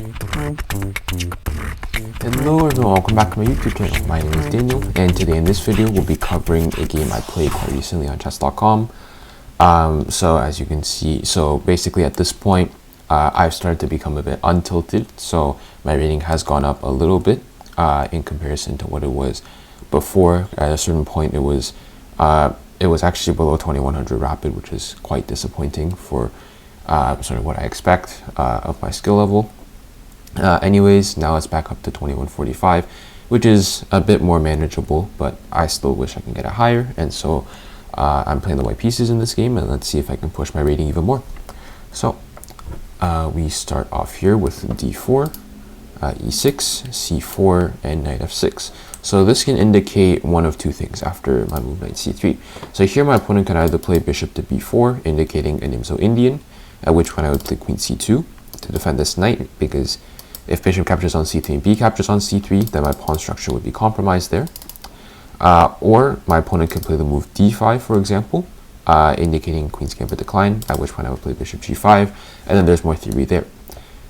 Hello everyone, welcome back to my YouTube channel. My name is Daniel, and today in this video we'll be covering a game I played quite recently on chess.com. So as you can see, basically at this point I've started to become a bit untilted, so my rating has gone up a little bit in comparison to what it was before. At a certain point it was actually below 2100 rapid, which is quite disappointing for sort of what I expect of my skill level. Anyways, now it's back up to 2145, which is a bit more manageable, but I still wish I can get it higher, and so I'm playing the white pieces in this game, and let's see if I can push my rating even more. So we start off here with d4, e6, c4, and knight f6. So this can indicate one of two things after my move knight c3. So here my opponent can either play bishop to b4, indicating an Imso-Indian, at which point I would play queen c2 to defend this knight, because if bishop captures on c3 and b captures on c3, then my pawn structure would be compromised there. Or my opponent could play the move d5, for example, indicating queen's gambit decline, at which point I would play bishop g5, and then there's more theory there.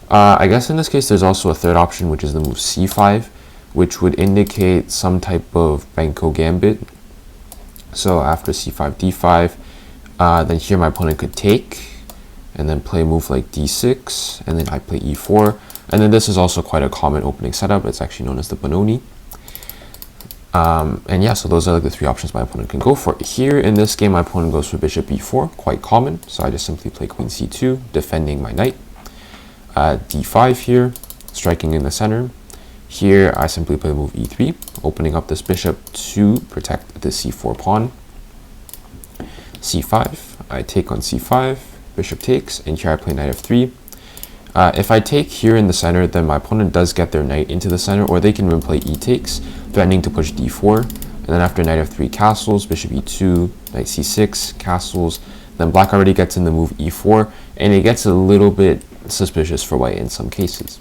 I guess in this case there's also a third option, which is the move c5, which would indicate some type of Benko gambit. So after c5, d5, then here my opponent could take, and then play a move like d6, and then I play e4, and then this is also quite a common opening setup. It's actually known as the Benoni. And yeah, so those are like the three options my opponent can go for. Here in this game, my opponent goes for bishop e4, quite common, so I just simply play queen c2, defending my knight. d5 here, striking in the center. Here I simply play the move e3, opening up this bishop to protect the c4 pawn. c5, I take on c5, bishop takes, and here I play knight f3. If I take here in the center, then my opponent does get their knight into the center, or they can even play e takes, threatening to push d4. And then after knight f3 castles, bishop e2, knight c6, castles. Then black already gets in the move e4, and it gets a little bit suspicious for white in some cases.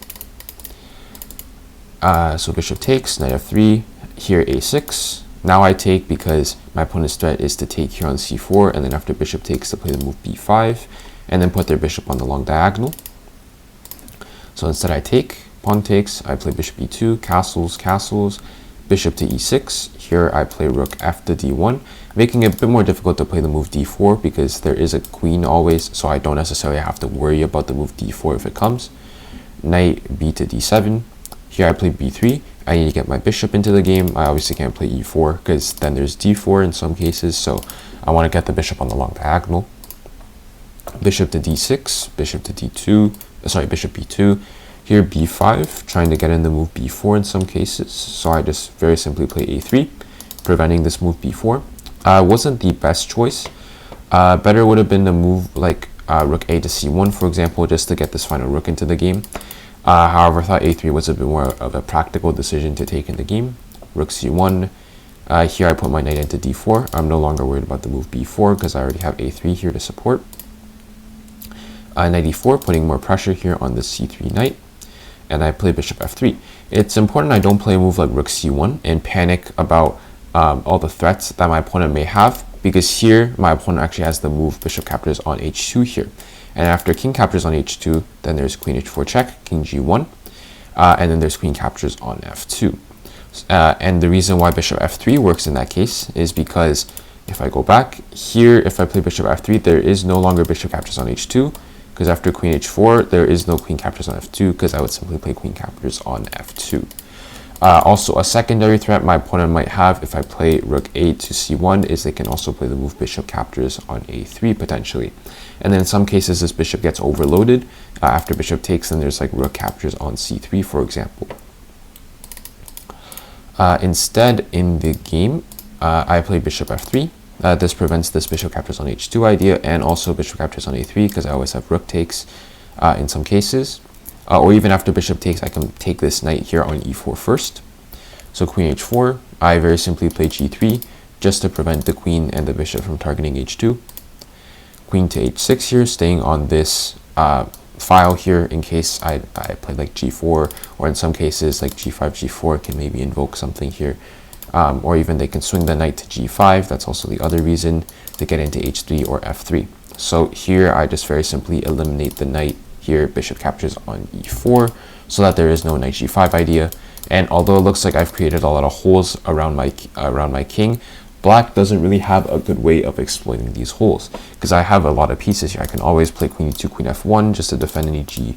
So bishop takes, knight f3, here a6. Now I take because my opponent's threat is to take here on c4, and then after bishop takes to play the move b5, and then put their bishop on the long diagonal. So instead I take, pawn takes, I play bishop e2, castles, castles, bishop to e6. Here I play rook f to d1, making it a bit more difficult to play the move d4 because there is a queen always, so I don't necessarily have to worry about the move d4 if it comes. Knight b to d7. Here I play b3. I need to get my bishop into the game. I obviously can't play e4 because then there's d4 in some cases, so I want to get the bishop on the long diagonal. Bishop to d6, bishop to d2, bishop b2. Here b5, trying to get in the move b4 in some cases, so I just very simply play a3, preventing this move b4. Wasn't the best choice. Better would have been the move like rook a to c1, for example, just to get this final rook into the game. However, I thought a3 was a bit more of a practical decision to take in the game. Rook c1. Here I put my knight into d4. I'm no longer worried about the move b4 because I already have a3 here to support. Knight e4, putting more pressure here on the c3 knight. And I play bishop f3. It's important I don't play a move like rook c1 and panic about all the threats that my opponent may have, because here my opponent actually has the move bishop captures on h2 here. And after king captures on h2, then there's queen h4 check, king g1, and then there's queen captures on f2. And the reason why bishop f3 works in that case is because if I go back here, if I play bishop f3, there is no longer bishop captures on h2, because after queen h4, there is no queen captures on f2, because I would simply play queen captures on f2. Also, a secondary threat my opponent might have if I play rook a to c1 is they can also play the move bishop captures on a3 potentially. And then in some cases, this bishop gets overloaded. After bishop takes, then there's like rook captures on c3, for example. Instead, in the game, I play bishop f3. This prevents this bishop captures on h2 idea, and also bishop captures on a3, because I always have rook takes in some cases. Or even after bishop takes, I can take this knight here on e4 first. So queen h4, I very simply play g3, just to prevent the queen and the bishop from targeting h2. Queen to h6 here, staying on this file here in case I play like g4, or in some cases like g5, g4 can maybe invoke something here. Or even they can swing the knight to g5. That's also the other reason to get into h3 or f3. So here I just very simply eliminate the knight Here, bishop captures on e4, so that there is no knight g5 idea. And although it looks like I've created a lot of holes around my king, black doesn't really have a good way of exploiting these holes, because I have a lot of pieces here. I can always play queen e2, queen f1 just to defend any queen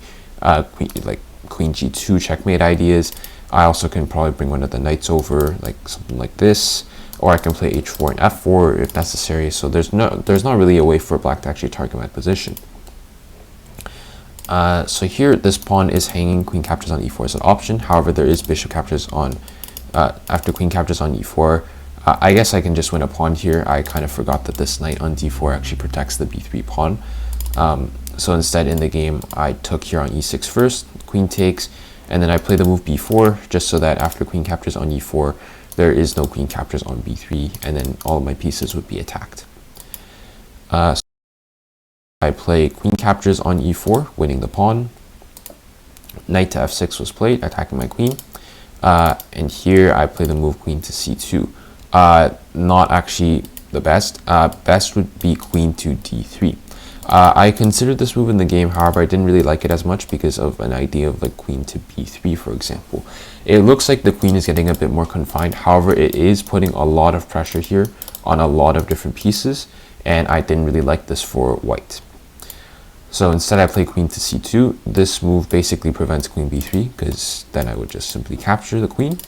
g2 checkmate ideas. I also can probably bring one of the knights over, like something like this, or I can play h4 and f4 if necessary. So there's not really a way for black to actually target my position. So here, this pawn is hanging. Queen captures on e4 as an option. However, there is bishop captures on, after queen captures on e4. I guess I can just win a pawn here. I kind of forgot that this knight on d4 actually protects the b3 pawn. So instead, in the game, I took here on e6 first, queen takes, and then I play the move b4, just so that after queen captures on e4, there is no queen captures on b3, and then all of my pieces would be attacked. So I play queen captures on e4, winning the pawn. Knight to f6 was played, attacking my queen. And here I play the move queen to c2. Not actually the best. Best would be queen to d3. I considered this move in the game, however, I didn't really like it as much because of an idea of like queen to b3, for example. It looks like the queen is getting a bit more confined, however, it is putting a lot of pressure here on a lot of different pieces, and I didn't really like this for white. So instead I play queen to c2. This move basically prevents queen b3, because then I would just simply capture the queen.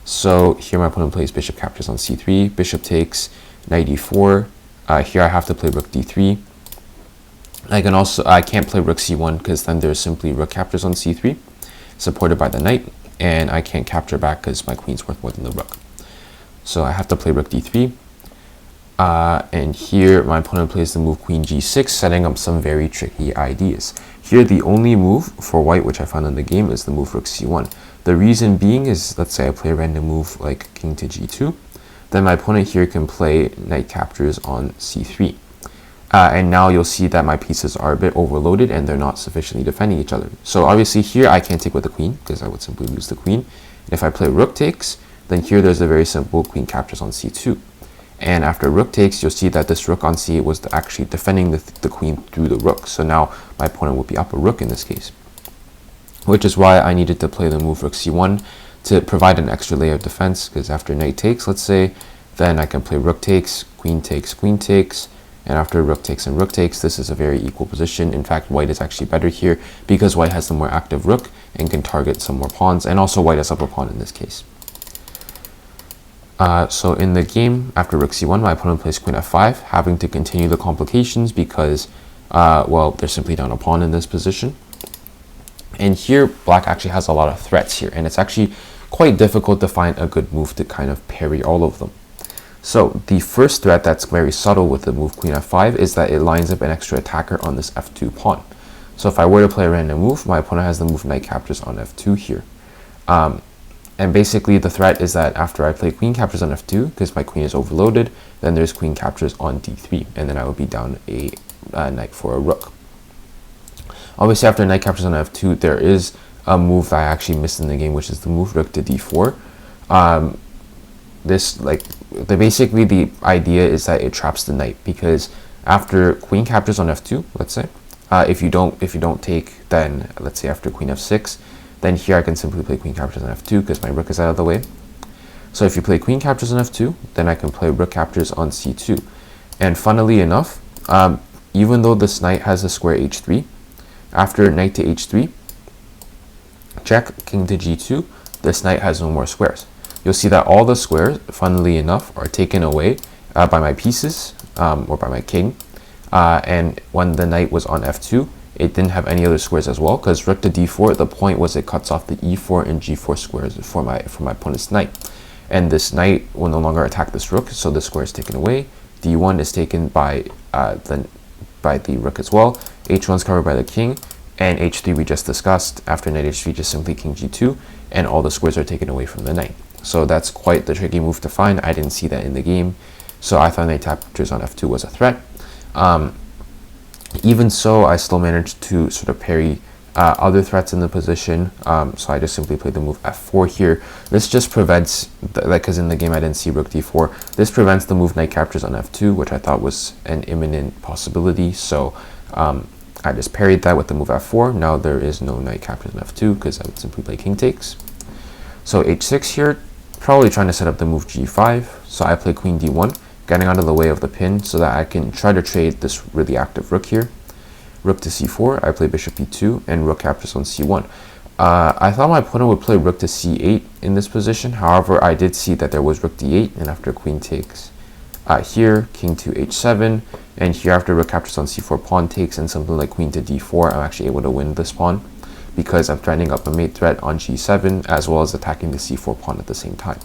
So here my opponent plays bishop captures on c3, bishop takes, knight e4. Here I have to play rook d3. I can't play rook c1 because then there's simply rook captures on c3, supported by the knight, and I can't capture back because my queen's worth more than the rook. So I have to play rook d3. And here my opponent plays the move queen g6, setting up some very tricky ideas. Here the only move for white which I found in the game is the move rook c1. The reason being is, let's say I play a random move like king to g2, then my opponent here can play knight captures on c3. And now you'll see that my pieces are a bit overloaded and they're not sufficiently defending each other. So obviously here I can't take with the queen because I would simply lose the queen. And if I play rook takes, then here there's a very simple queen captures on c2. And after rook takes, you'll see that this rook on c8 was actually defending the queen through the rook. So now my opponent would be up a rook in this case, which is why I needed to play the move rook c1 to provide an extra layer of defense, because after knight takes, let's say, then I can play rook takes, queen takes, queen takes, and after rook takes and rook takes, this is a very equal position. In fact, white is actually better here because white has the more active rook and can target some more pawns, and also white has up a pawn in this case. So in the game, after rook c1, my opponent plays queen f5, having to continue the complications because, well, they're simply down a pawn in this position. And here, black actually has a lot of threats here, and it's actually quite difficult to find a good move to kind of parry all of them. So the first threat that's very subtle with the move queen f5 is that it lines up an extra attacker on this f2 pawn. So if I were to play a random move, my opponent has the move knight captures on f2 here. And basically the threat is that after I play queen captures on f2, because my queen is overloaded, then there's queen captures on d3, and then I would be down a knight for a rook. Obviously after knight captures on f2, there is a move that I actually missed in the game, which is the move rook to d4. Basically the idea is that it traps the knight, because after queen captures on f2, let's say, if you don't take, then let's say after queen f6, then here I can simply play queen captures on f2 because my rook is out of the way. So if you play queen captures on f2, then I can play rook captures on c2. And funnily enough, even though this knight has a square h3, after knight to h3, check, king to g2, this knight has no more squares. You'll see that all the squares, funnily enough, are taken away by my pieces, or by my king. And when the knight was on f2, it didn't have any other squares as well, because rook to d4, the point was it cuts off the e4 and g4 squares for my opponent's knight. And this knight will no longer attack this rook, so the square is taken away. d1 is taken by the rook as well. h1 is covered by the king, and h3 we just discussed. After knight h3, just simply king g2, and all the squares are taken away from the knight. So that's quite the tricky move to find. I didn't see that in the game, so I thought knight captures on f2 was a threat. Even so, I still managed to sort of parry other threats in the position, so I just simply played the move f4 here. This just prevents, because in the game I didn't see rook d4, this prevents the move knight captures on f2, which I thought was an imminent possibility. So I just parried that with the move f4. Now there is no knight captures on f2 because I would simply play king takes. So h6 here, probably trying to set up the move g5. So I play queen d1, getting out of the way of the pin so that I can try to trade this really active rook here. Rook to c4, I play bishop e2, and rook captures on c1. I thought my opponent would play rook to c8 in this position. However, I did see that there was rook d8, and after queen takes here, king to h7, and here after rook captures on c4, pawn takes, and something like queen to d4, I'm actually able to win this pawn because I'm threatening up a mate threat on g7 as well as attacking the c4 pawn at the same time.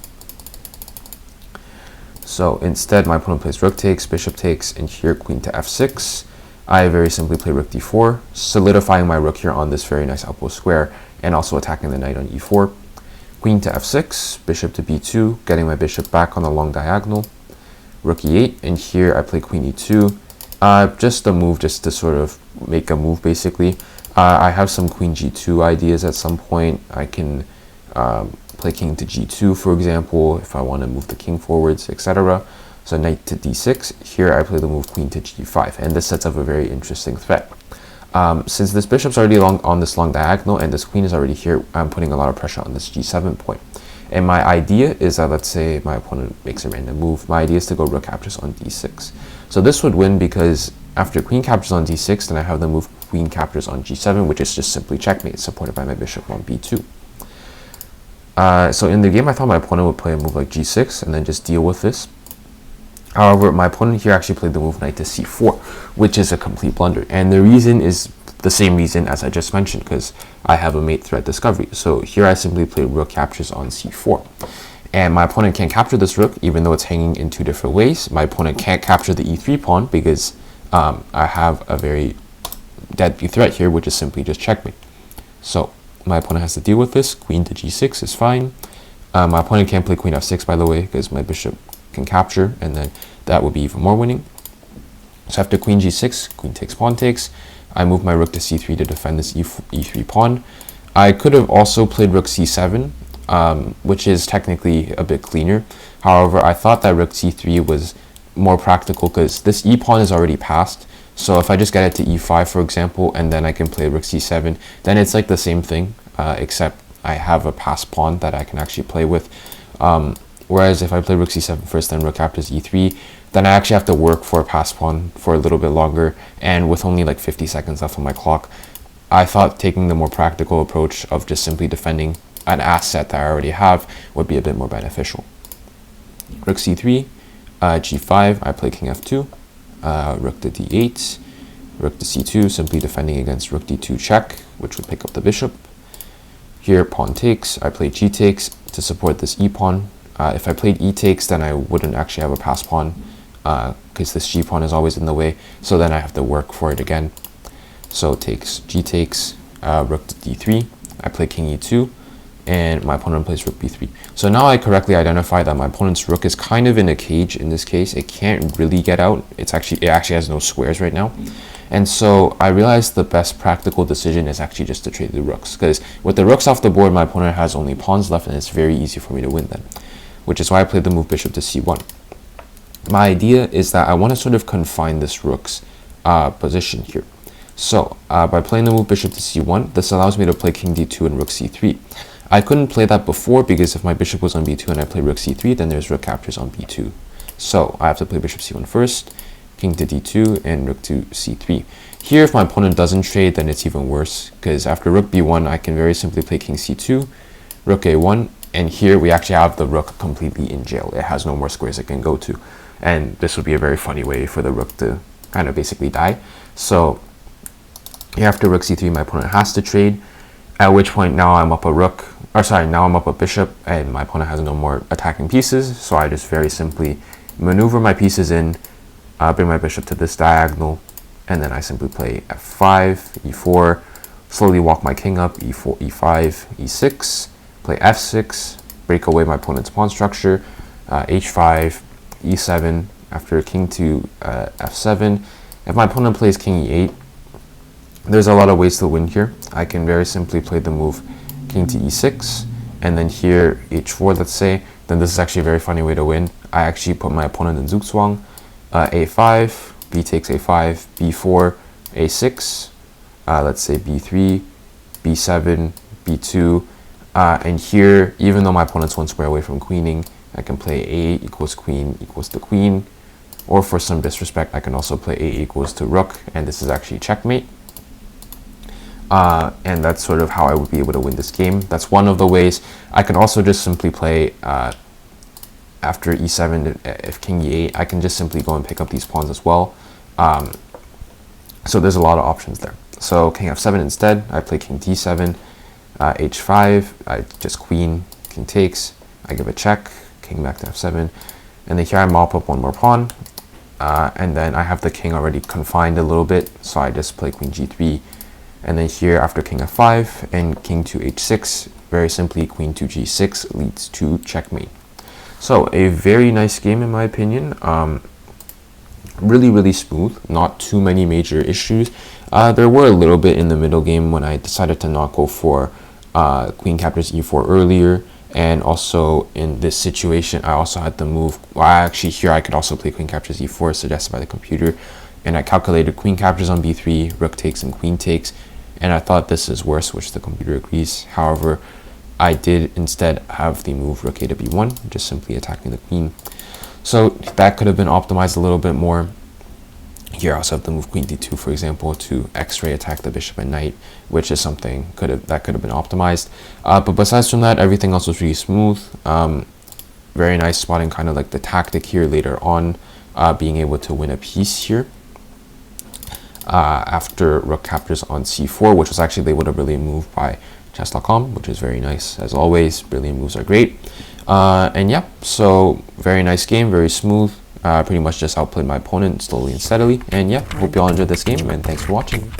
So instead, my opponent plays rook takes, bishop takes, and here queen to f6. I very simply play rook d4, solidifying my rook here on this very nice outpost square, and also attacking the knight on e4. Queen to f6, bishop to b2, getting my bishop back on the long diagonal. Rook e8, and here I play queen e2. Just a move, just to sort of make a move basically. I have some queen g2 ideas at some point. I can play king to g2, for example, if I want to move the king forwards, etc. So knight to d6. Here I play the move queen to g5, and this sets up a very interesting threat. Since this bishop's already on this long diagonal and this queen is already here, I'm putting a lot of pressure on this g7 point. And my idea is that, let's say my opponent makes a random move, my idea is to go rook captures on d6. So this would win because after queen captures on d6, then I have the move queen captures on g7, which is just simply checkmate, supported by my bishop on b2. So in the game, I thought my opponent would play a move like g6 and then just deal with this. However, my opponent here actually played the move knight to c4, which is a complete blunder. And the reason is the same reason as I just mentioned, because I have a mate threat discovery. So here I simply play rook captures on c4. And my opponent can't capture this rook, even though it's hanging in two different ways. My opponent can't capture the e3 pawn because I have a very deadly threat here, which is simply just checkmate. So my opponent has to deal with this. Queen to g6 is fine. My opponent can't play queen f6, by the way, because my bishop can capture, and then that would be even more winning. So after queen g6, queen takes, pawn takes, I move my rook to c3 to defend this e3 pawn. I could have also played rook c7, which is technically a bit cleaner. However, I thought that rook c3 was more practical because this e pawn is already passed. So if I just get it to e5, for example, and then I can play rook c7, then it's like the same thing, except I have a passed pawn that I can actually play with. Whereas if I play rook c7 first, then rook captures e3, then I actually have to work for a passed pawn for a little bit longer. And with only like 50 seconds left on my clock, I thought taking the more practical approach of just simply defending an asset that I already have would be a bit more beneficial. Rook c3, g5, I play king f2, rook to d8, rook to c2, simply defending against rook d2 check, which would pick up the bishop. Here, pawn takes, I play g takes to support this e pawn. If I played e takes, then I wouldn't actually have a passed pawn because this g pawn is always in the way, so then I have to work for it again. So takes, g takes, rook to d3, I play king e2, and my opponent plays rook b3. So now I correctly identify that my opponent's rook is kind of in a cage in this case. It can't really get out. It actually has no squares right now. And so I realized the best practical decision is actually just to trade the rooks, because with the rooks off the board, my opponent has only pawns left, and it's very easy for me to win then, which is why I played the move bishop to c1. My idea is that I want to sort of confine this rook's position here. So by playing the move bishop to c1, this allows me to play king d2 and rook c3. I couldn't play that before because if my bishop was on b2 and I play rook c3, then there's rook captures on b2. So I have to play bishop c1 first, king to d2, and rook to c3. Here, if my opponent doesn't trade, then it's even worse, because after rook b1, I can very simply play king c2, rook a1, and here we actually have the rook completely in jail. It has no more squares it can go to. And this would be a very funny way for the rook to kind of basically die. So here after rook c3, my opponent has to trade, at which point now I'm up a rook, now I'm up a bishop, and my opponent has no more attacking pieces. So I just very simply maneuver my pieces in, bring my bishop to this diagonal, and then I simply play f5, e4, slowly walk my king up, e4, e5, e6, play f6, break away my opponent's pawn structure, h5, e7, after king to f7. If my opponent plays king e8, there's a lot of ways to win here. I can very simply play the move king to e6, and then here h4, let's say. Then this is actually a very funny way to win. I actually put my opponent in zugzwang, a5, b takes a5, b4, a6, let's say b3, b7, b2, and here, even though my opponent's one square away from queening, I can play a equals queen equals the queen, or for some disrespect, I can also play a equals to rook, and this is actually checkmate. And that's sort of how I would be able to win this game. That's one of the ways. I can also just simply play after e7, if king e8, I can just simply go and pick up these pawns as well. So there's a lot of options there. So king f7 instead, I play king d7, h5, I just queen, king takes, I give a check, king back to f7, and then here I mop up one more pawn, and then I have the king already confined a little bit, so I just play queen g3, and then here after king f5 and king to h6, very simply queen to g6 leads to checkmate. So a very nice game in my opinion. Really smooth, not too many major issues. There were a little bit in the middle game when I decided to not go for queen captures e4 earlier, and also in this situation I also had to move, well actually here I could also play queen captures e4 suggested by the computer, and I calculated queen captures on b3, rook takes and queen takes, and I thought this is worse, which the computer agrees. However, I did instead have the move rook a to b1, just simply attacking the queen. So that could have been optimized a little bit more. Here I also have the move queen d2, for example, to x-ray attack the bishop and knight, which is something that could have been optimized. But besides from that, everything else was really smooth. Very nice spotting kind of like the tactic here later on, being able to win a piece here. After rook captures on c4, which was actually able to brilliant move by chess.com, which is very nice as always. Brilliant moves are great. And yeah, so very nice game, very smooth. Pretty much just outplayed my opponent slowly and steadily. And yeah, hope you all enjoyed this game, and thanks for watching.